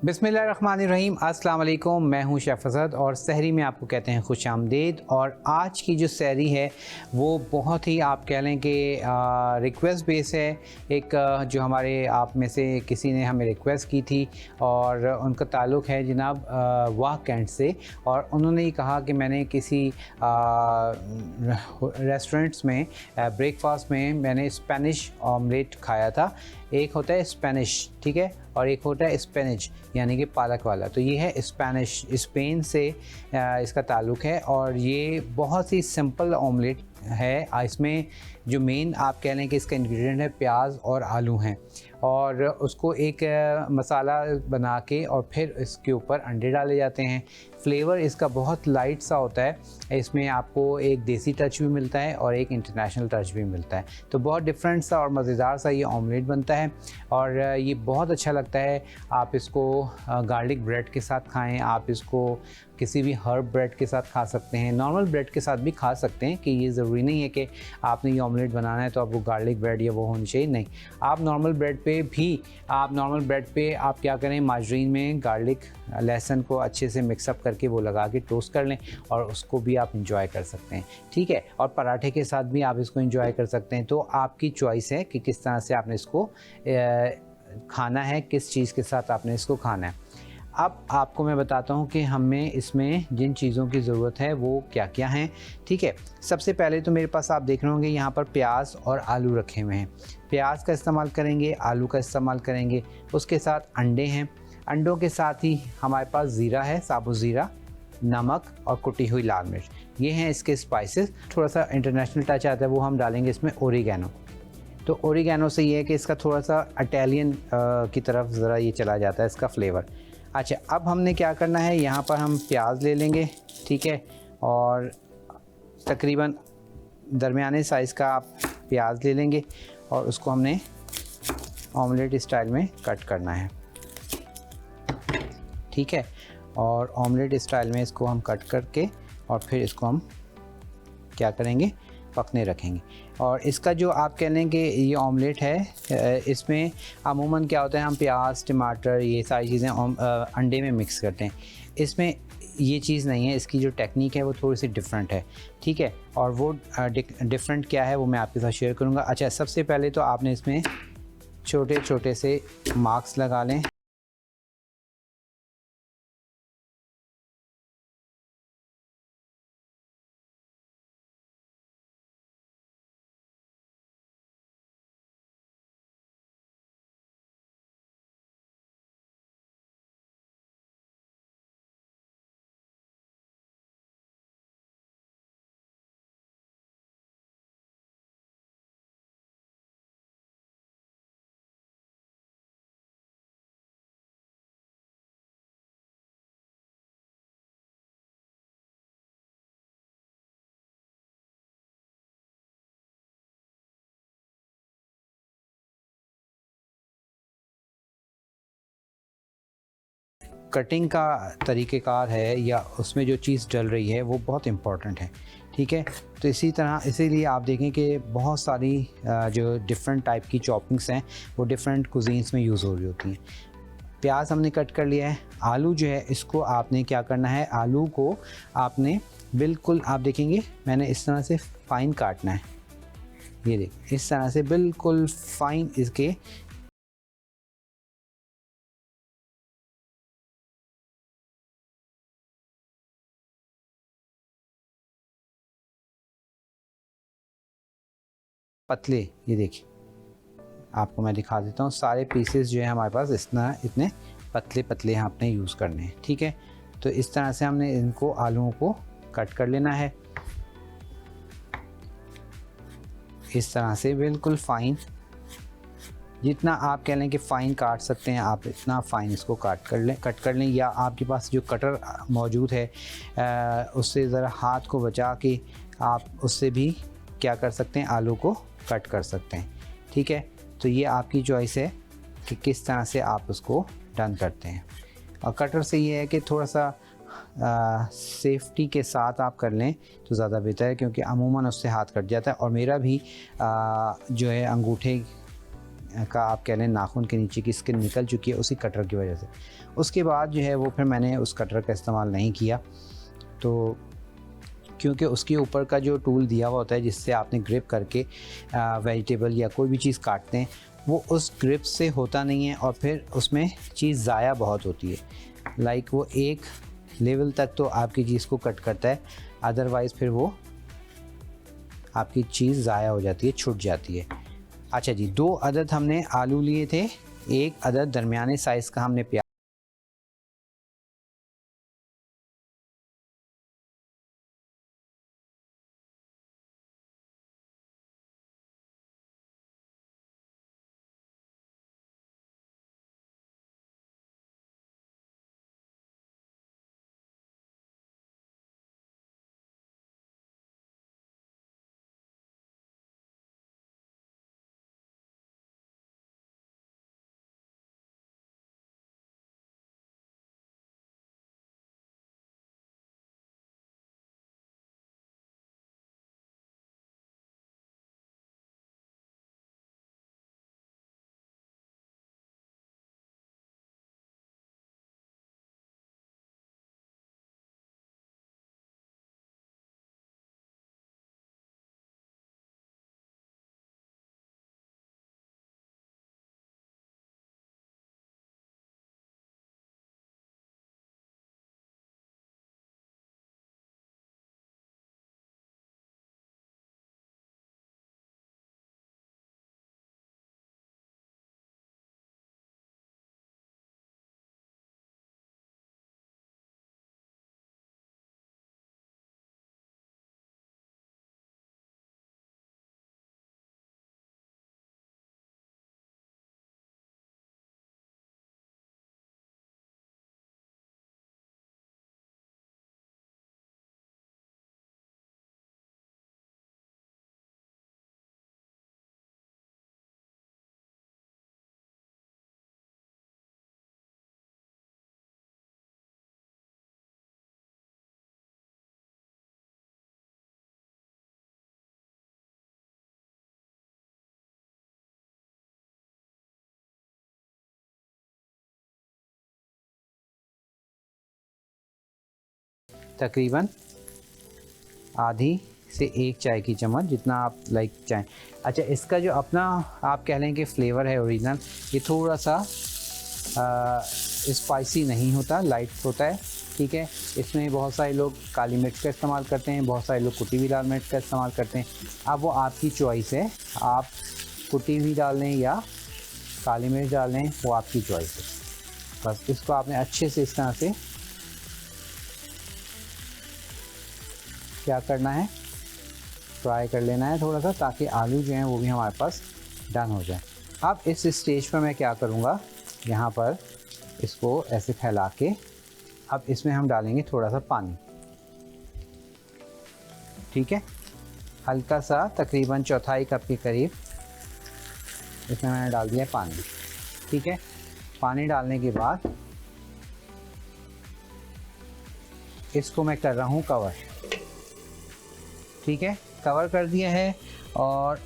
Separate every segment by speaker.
Speaker 1: बिस्मिल्लाहिर्रहमानिर्रहीम, अस्सलाम वालेकुम। मैं हूं शेफ़ अज़द और सहरी में आपको कहते हैं खुश आमदीद। और आज की जो सहरी है वो बहुत ही आप कह लें कि रिक्वेस्ट बेस है। एक जो हमारे आप में से किसी ने हमें रिक्वेस्ट की थी और उनका ताल्लुक़ है जनाब वाह कैंट से, और उन्होंने ये कहा कि मैंने किसी रेस्टोरेंट्स में ब्रेकफास्ट में मैंने स्पेनिश ऑमलेट खाया था। एक होता है स्पेनिश, ठीक है, और एक होता है स्पेनिश यानी कि पालक वाला। तो ये है स्पेनिश, स्पेन से इसका ताल्लुक़ है और ये बहुत ही सिंपल ऑमलेट है। इसमें जो मेन आप कह लें कि इसका इंग्रेडिएंट है प्याज और आलू हैं, और उसको एक मसाला बना के और फिर इसके ऊपर अंडे डाले जाते हैं। फ्लेवर इसका बहुत लाइट सा होता है, इसमें आपको एक देसी टच भी मिलता है और एक इंटरनेशनल टच भी मिलता है। तो बहुत डिफरेंट सा और मज़ेदार सा ये ऑमलेट बनता है और ये बहुत अच्छा लगता है। आप इसको गार्लिक ब्रेड के साथ खाएं, आप इसको किसी भी हर्ब ब्रेड के साथ खा सकते हैं, नॉर्मल ब्रेड के साथ भी खा सकते हैं कि ये ज़रूरी नहीं है कि आपने ये ऑमलेट बनाना है तो आपको गार्लिक ब्रेड या वो होनी चाहिए, नहीं। आप नॉर्मल ब्रेड पे आप क्या करें, माजरीन में गार्लिक लहसुन को अच्छे से मिक्सअप करके वो लगा के टोस्ट कर लें और उसको भी आप इंजॉय कर सकते हैं, ठीक है। और पराठे के साथ भी आप इसको इंजॉय कर सकते हैं। तो आपकी चॉइस है कि किस तरह से आपने इसको खाना है, किस चीज़ के साथ आपने इसको खाना है। अब आपको मैं बताता हूँ कि हमें इसमें जिन चीज़ों की ज़रूरत है वो क्या क्या हैं, ठीक है। सबसे पहले तो मेरे पास आप देख रहे होंगे यहाँ पर प्याज और आलू रखे हुए हैं। प्याज का इस्तेमाल करेंगे, आलू का इस्तेमाल करेंगे, उसके साथ अंडे हैं। अंडों के साथ ही हमारे पास ज़ीरा है, साबुत ज़ीरा, नमक और कुटी हुई लाल मिर्च, ये हैं इसके स्पाइसेस। थोड़ा सा इंटरनेशनल टच आता है वो हम डालेंगे इसमें ओरिगैनो। तो ओरिगैनो से ये है कि इसका थोड़ा सा इटालियन की तरफ ज़रा ये चला जाता है इसका फ्लेवर। अच्छा, अब हमने क्या करना है, यहाँ पर हम प्याज ले लेंगे, ठीक है, और तकरीबन दरमियाने साइज़ का आप प्याज ले लेंगे और उसको हमने ऑमलेट स्टाइल में कट करना है, ठीक है। और ऑमलेट स्टाइल में इसको हम कट करके और फिर इसको हम क्या करेंगे, पकने रखेंगे। और इसका जो आप कह लें कि ये ऑमलेट है, इसमें अमूमन क्या होता है, हम प्याज, टमाटर, ये सारी चीज़ें अंडे में मिक्स करते हैं। इसमें ये चीज़ नहीं है, इसकी जो टेक्निक है वो थोड़ी सी डिफरेंट है, ठीक है। और वो डिफरेंट क्या है वो मैं आपके साथ शेयर करूँगा। अच्छा, सबसे पहले तो आपने इसमें छोटे छोटे से मार्क्स लगा लें। कटिंग का तरीक़ेकार है या उसमें जो चीज़ डल रही है वो बहुत इम्पॉर्टेंट है, ठीक है। तो इसी तरह इसीलिए आप देखें कि बहुत सारी जो डिफरेंट टाइप की चॉपिंग्स हैं वो डिफरेंट कुजीन्स में यूज़ हो रही होती हैं। प्याज हमने कट कर लिया है। आलू जो है इसको आपने क्या करना है, आलू को आपने बिल्कुल, आप देखेंगे मैंने इस तरह से फ़ाइन काटना है, ये देखिए इस तरह से बिल्कुल फ़ाइन इसके पतले, ये देखिए आपको मैं दिखा देता हूँ। सारे पीसेस जो है हमारे पास इतने पतले पतले आपने यूज़ करने हैं, ठीक है। तो इस तरह से हमने इनको आलूओं को कट कर लेना है, इस तरह से बिल्कुल फ़ाइन। जितना आप कह लें कि फ़ाइन काट सकते हैं आप इतना फ़ाइन इसको कट कर लें, या आपके पास जो कटर मौजूद है उससे ज़रा हाथ को बचा के आप उससे भी क्या कर सकते हैं, आलू को कट कर सकते हैं, ठीक है। तो ये आपकी चॉइस है कि किस तरह से आप उसको डन करते हैं। और कटर से ये है कि थोड़ा सा सेफ्टी के साथ आप कर लें तो ज़्यादा बेहतर है, क्योंकि अमूमन उससे हाथ कट जाता है। और मेरा भी जो है अंगूठे का आप कह लें नाखून के नीचे की स्किन निकल चुकी है उसी कटर की वजह से। उसके बाद जो है वो फिर मैंने उस कटर का इस्तेमाल नहीं किया, तो क्योंकि उसके ऊपर का जो टूल दिया हुआ होता है जिससे आपने ग्रिप करके वेजिटेबल या कोई भी चीज़ काटते हैं, वो उस ग्रिप से होता नहीं है और फिर उसमें चीज़ ज़ाया बहुत होती है। लाइक वो एक लेवल तक तो आपकी चीज़ को कट करता है, अदरवाइज़ फिर वो आपकी चीज़ ज़ाया हो जाती है, छूट जाती है। अच्छा जी, 2 अदद हमने आलू लिए थे, 1 अदद दरमियाने साइज़ का हमने प्याज, तकरीबन आधी से 1 चाय की चम्मच, जितना आप लाइक चाहें। अच्छा, इसका जो अपना आप कह लें कि फ्लेवर है ओरिजिनल, ये थोड़ा सा स्पाइसी नहीं होता, लाइट होता है, ठीक है। इसमें बहुत सारे लोग काली मिर्च का इस्तेमाल करते हैं, बहुत सारे लोग कुटी हुई लाल मिर्च का इस्तेमाल करते हैं। अब वो आपकी चॉइस है, आप कुटी हुई डाल लें या काली मिर्च डाल लें, वो आपकी चॉइस है। बस इसको आपने अच्छे से इस तरह से क्या करना है, फ्राई कर लेना है थोड़ा सा, ताकि आलू जो हैं वो भी हमारे पास डन हो जाए। अब इस स्टेज पर मैं क्या करूँगा, यहाँ पर इसको ऐसे फैला के अब इसमें हम डालेंगे थोड़ा सा पानी, ठीक है, हल्का सा, तकरीबन चौथाई कप के करीब इसमें मैंने डाल दिया पानी, ठीक है। पानी डालने के बाद इसको मैं कर रहा हूँ कवर, ठीक है, कवर कर दिया है और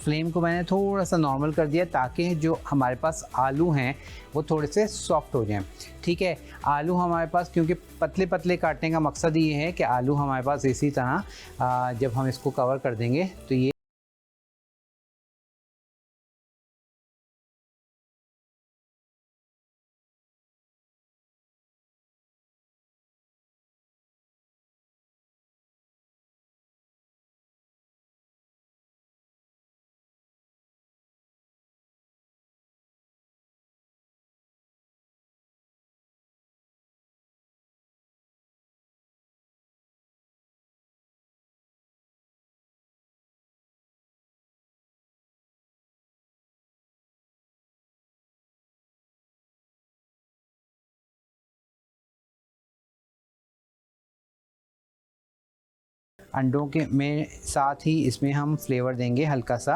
Speaker 1: फ्लेम को मैंने थोड़ा सा नॉर्मल कर दिया ताकि जो हमारे पास आलू हैं वो थोड़े से सॉफ्ट हो जाएं, ठीक है। आलू हमारे पास, क्योंकि पतले पतले काटने का मकसद ये है कि आलू हमारे पास इसी तरह जब हम इसको कवर कर देंगे तो ये अंडों के में साथ ही इसमें हम फ्लेवर देंगे हल्का सा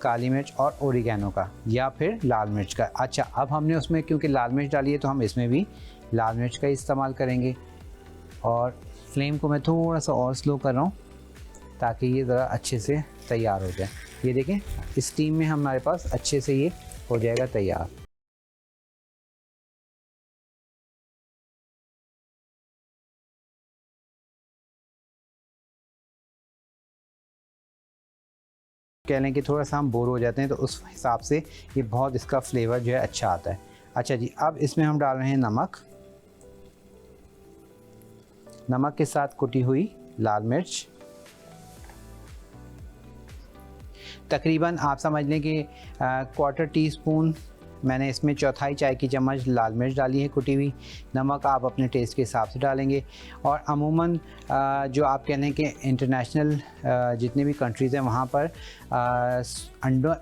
Speaker 1: काली मिर्च और ओरिगेनो का या फिर लाल मिर्च का। अच्छा, अब हमने उसमें क्योंकि लाल मिर्च डाली है तो हम इसमें भी लाल मिर्च का इस्तेमाल करेंगे और फ्लेम को मैं थोड़ा सा और स्लो कर रहा हूँ ताकि ये ज़रा अच्छे से तैयार हो जाए। ये देखें, स्टीम में हमारे पास अच्छे से ये हो जाएगा तैयार। कह लें कि थोड़ा सा हम बोर हो जाते हैं तो उस हिसाब से ये बहुत इसका फ्लेवर जो है अच्छा आता है। अच्छा जी, अब इसमें हम डाल रहे हैं नमक। नमक के साथ कुटी हुई लाल मिर्च। तकरीबन आप समझ लें कि क्वार्टर टी स्पून मैंने इसमें चौथाई चाय की चम्मच लाल मिर्च डाली है कुटी हुई। नमक आप अपने टेस्ट के हिसाब से डालेंगे। और अमूमन जो आप कह लें कि इंटरनेशनल जितने भी कंट्रीज़ हैं वहाँ पर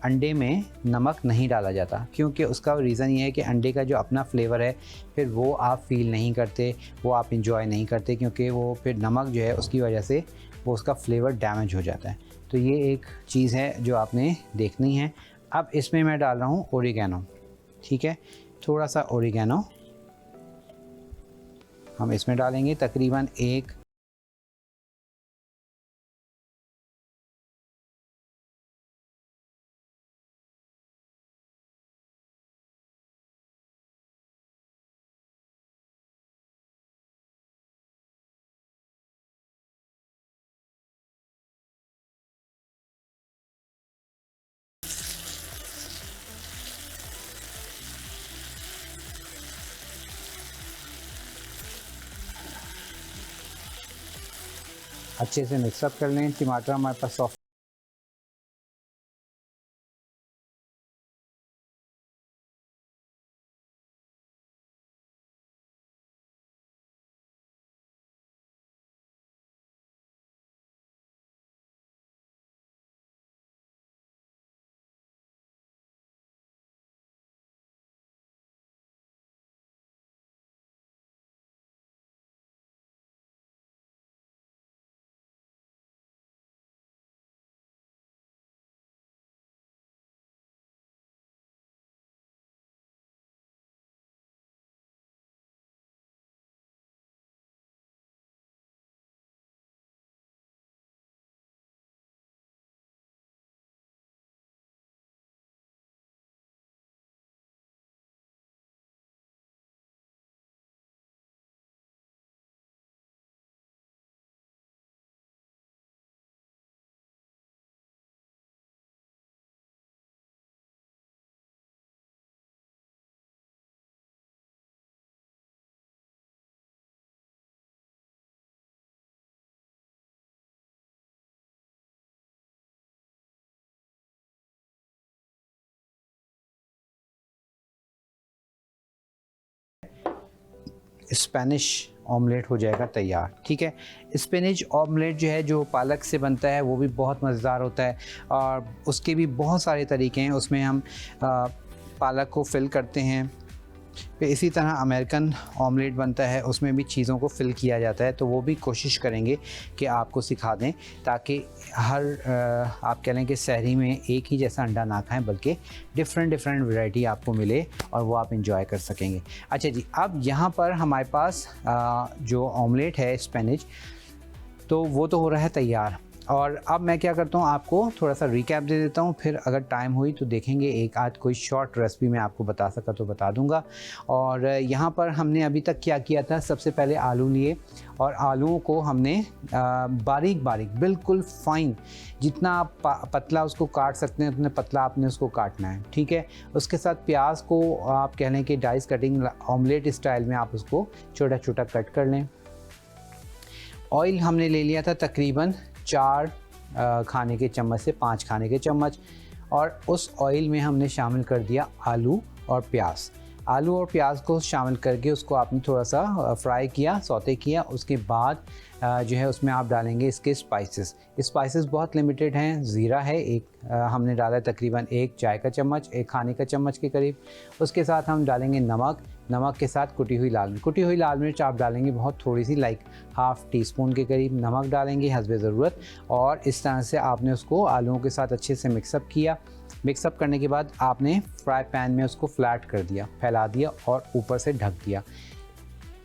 Speaker 1: अंडे में नमक नहीं डाला जाता, क्योंकि उसका रीज़न ये है कि अंडे का जो अपना फ्लेवर है फिर वो आप फील नहीं करते, वो आप इंजॉय नहीं करते, क्योंकि वो फिर नमक जो है उसकी वजह से वो उसका फ्लेवर डैमेज हो जाता है। तो ये एक चीज़ है जो आपने देखनी है। अब इसमें मैं डाल रहा हूँ ओरिगेनो। ठीक है, थोड़ा सा ओरिगेनो हम इसमें डालेंगे, तकरीबन एक अच्छे से मिक्सअप कर लें। टमाटर हमारे पास सॉफ्ट स्पेनिश ऑमलेट हो जाएगा तैयार। ठीक है, स्पेनिश ऑमलेट जो है जो पालक से बनता है वो भी बहुत मज़ेदार होता है, और उसके भी बहुत सारे तरीके हैं। उसमें हम पालक को फिल करते हैं, फिर इसी तरह अमेरिकन ऑमलेट बनता है, उसमें भी चीज़ों को फिल किया जाता है। तो वो भी कोशिश करेंगे कि आपको सिखा दें, ताकि हर आप कह लें कि सहरी में एक ही जैसा अंडा ना खाएं, बल्कि डिफरेंट वैरायटी आपको मिले और वो आप इंजॉय कर सकेंगे। अच्छा जी, अब यहाँ पर हमारे पास जो ऑमलेट है स्पेनिश, तो वो तो हो रहा है तैयार। और अब मैं क्या करता हूँ, आपको थोड़ा सा रिकैप दे देता हूँ, फिर अगर टाइम हुई तो देखेंगे एक आध कोई शॉर्ट रेसिपी मैं आपको बता सका तो बता दूँगा। और यहाँ पर हमने अभी तक क्या किया था, सबसे पहले आलू लिए और आलूओं को हमने बारीक बारीक बिल्कुल फाइन, जितना आप पतला उसको काट सकते हैं उतने पतला आपने उसको काटना है। ठीक है, उसके साथ प्याज को आप कह लें कि डाइस कटिंग ऑमलेट स्टाइल में आप उसको छोटा छोटा कट कर लें। ऑयल हमने ले लिया था तकरीबन 4 खाने के चम्मच से 5 खाने के चम्मच, और उस ऑयल में हमने शामिल कर दिया आलू और प्याज। आलू और प्याज को शामिल करके उसको आपने थोड़ा सा फ्राई किया, सौते किया। उसके बाद जो है उसमें आप डालेंगे इसके स्पाइसेस बहुत लिमिटेड हैं। ज़ीरा है एक, हमने डाला तकरीबन 1 चाय का चम्मच, 1 खाने का चम्मच के करीब। उसके साथ हम डालेंगे नमक के साथ कुटी हुई लाल मिर्च आप डालेंगे बहुत थोड़ी सी, लाइक हाफ़ टी स्पून के करीब नमक डालेंगे हस्बे ज़रूरत। और इस तरह से आपने उसको आलूओं के साथ अच्छे से मिक्सअप किया। मिक्सअप करने के बाद आपने फ्राई पैन में उसको फ्लैट कर दिया, फैला दिया और ऊपर से ढक दिया।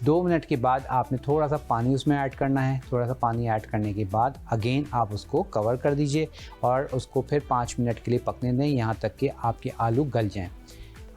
Speaker 1: 2 मिनट के बाद आपने थोड़ा सा पानी उसमें ऐड करना है। थोड़ा सा पानी ऐड करने के बाद अगेन आप उसको कवर कर दीजिए और उसको फिर 5 मिनट के लिए पकने दें, यहाँ तक कि आपके आलू गल जाएं।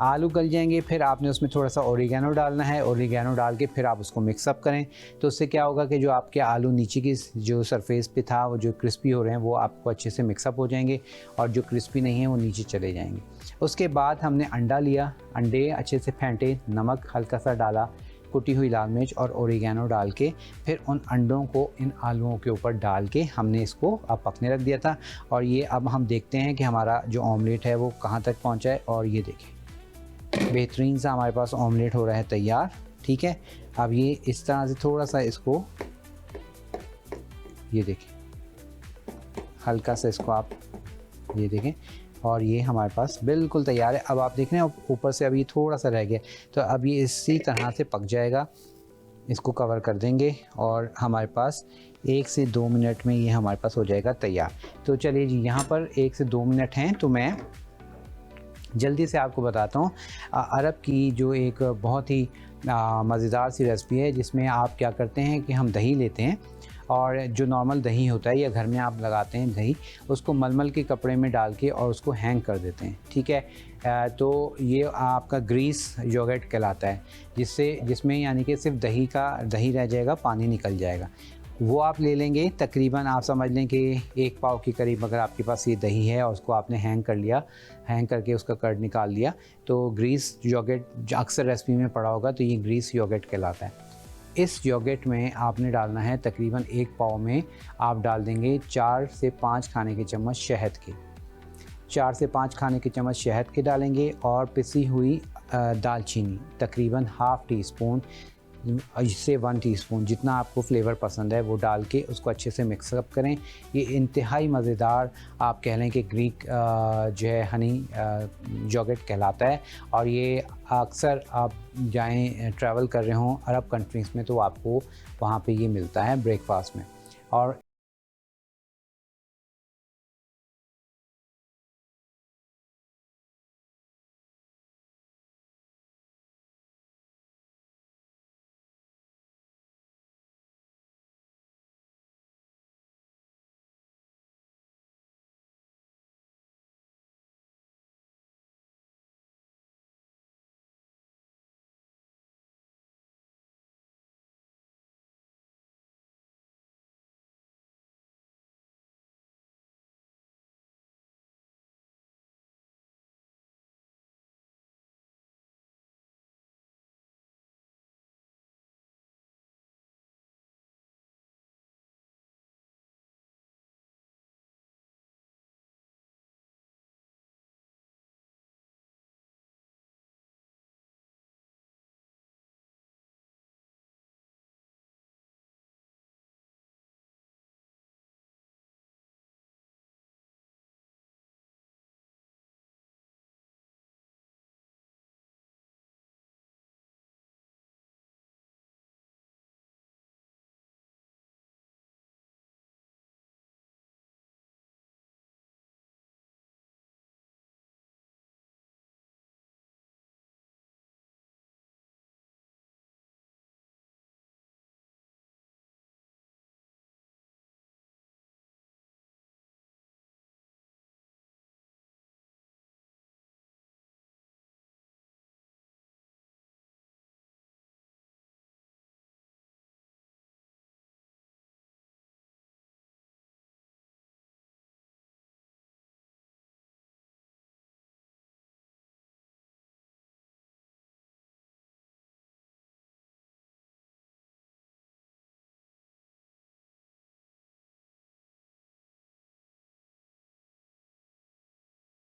Speaker 1: आलू गल जाएंगे, फिर आपने उसमें थोड़ा सा ओरिगेनो डालना है। ओरिगेनो डाल के फिर आप उसको मिक्सअप करें, तो उससे क्या होगा कि जो आपके आलू नीचे की जो सरफेस पे था वो जो क्रिस्पी हो रहे हैं वो आपको अच्छे से मिक्सअप हो जाएंगे, और जो क्रिस्पी नहीं है वो नीचे चले जाएंगे। उसके बाद हमने अंडा लिया, अंडे अच्छे से फेंटे, नमक हल्का सा डाला, कुटी हुई लाल मिर्च और ओरिगेनो डाल के फिर उन अंडों को इन आलूओं के ऊपर डाल के हमने इसको अब पकने रख दिया था। और ये अब हम देखते हैं कि हमारा जो ऑमलेट है वो कहाँ तक पहुँचा है। और ये देखें, बेहतरीन सा हमारे पास ऑमलेट हो रहा है तैयार। ठीक है, अब ये इस तरह से थोड़ा सा इसको, ये देखें, हल्का सा इसको आप ये देखें, और ये हमारे पास बिल्कुल तैयार है। अब आप देख रहे हैं ऊपर से अभी थोड़ा सा रह गया, तो अब ये इसी तरह से पक जाएगा। इसको कवर कर देंगे और हमारे पास 1 से 2 मिनट में ये हमारे पास हो जाएगा तैयार। तो चलिए जी, यहाँ पर 1 से 2 मिनट हैं, तो मैं जल्दी से आपको बताता हूँ। अरब की जो एक बहुत ही मज़ेदार सी रेसिपी है, जिसमें आप क्या करते हैं कि हम दही लेते हैं, और जो नॉर्मल दही होता है या घर में आप लगाते हैं दही, उसको मलमल के कपड़े में डाल के और उसको हैंग कर देते हैं। ठीक है, तो ये आपका ग्रीस योगर्ट कहलाता है, जिसमें यानी कि सिर्फ दही रह जाएगा, पानी निकल जाएगा। वो आप ले लेंगे, तकरीबन आप समझ लें कि 1 पाव के करीब अगर आपके पास ये दही है, और उसको आपने हैंग कर लिया, हैंग करके उसका कर्ड निकाल लिया, तो ग्रीस योगर्ट अक्सर रेसिपी में पड़ा होगा, तो ये ग्रीस योगर्ट कहलाता है। इस योगर्ट में आपने डालना है तकरीबन 1 पाव में आप डाल देंगे 4 से 5 खाने के चम्मच शहद के, 4 से 5 खाने के चम्मच शहद के डालेंगे, और पिसी हुई दालचीनी तकरीबन ½ टीस्पून से 1 टीस्पून, जितना आपको फ्लेवर पसंद है वो डाल के उसको अच्छे से मिक्सअप करें। ये इंतहाई मज़ेदार आप कह लें कि ग्रीक जो है हनी योगर्ट कहलाता है। और ये अक्सर आप जाएं ट्रैवल कर रहे हों अरब कंट्रीज़ में, तो आपको वहाँ पे ये मिलता है ब्रेकफास्ट में। और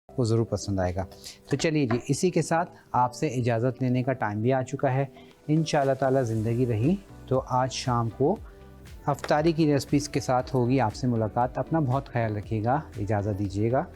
Speaker 1: आपको ज़रूर पसंद आएगा। तो चलिए जी, इसी के साथ आपसे इजाज़त लेने का टाइम भी आ चुका है। इंशाअल्लाह ताला ज़िंदगी रही तो आज शाम को अफ्तारी की रेसिपीज़ के साथ होगी आपसे मुलाकात। अपना बहुत ख्याल रखिएगा, इजाज़त दीजिएगा।